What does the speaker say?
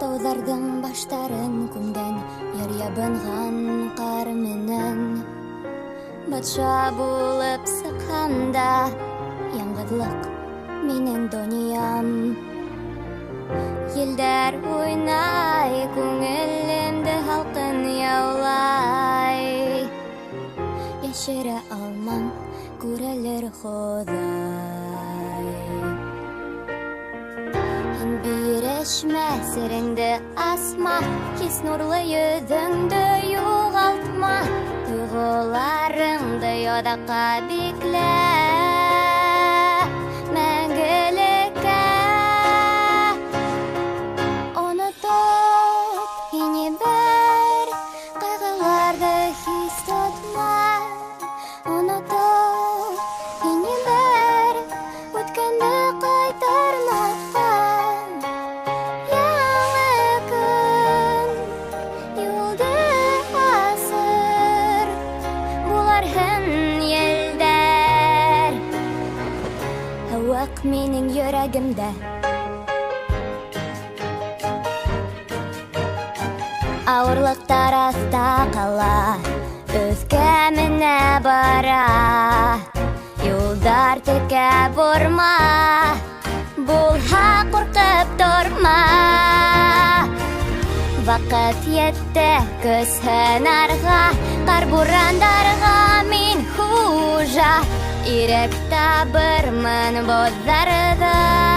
Таудардың баштарын күнден ер ябынған қар менен Батша булып сыққанда яңғырлық менің дөньям Елдер ойнай көңілімді халқын яулай Яшіре алмам көрелер Ходай Бирешме сіріңді асма Кес нұрлы yüzіңді юғалтма Тұйғыларыңды йодаққа бекле Мәңгілікке Ұнытып ене бір Қайғыларды хис тұтма Ұнытып ене бір Өткенді қайтармаққа Hawak mening yüragimde Ağırlıklar asta qala Özgemine bara Yolдар teke vurma Bulha qorqib durma Vaqt yetdi көз hınarga Qar burandarga min huja Ирек табырмын бозарда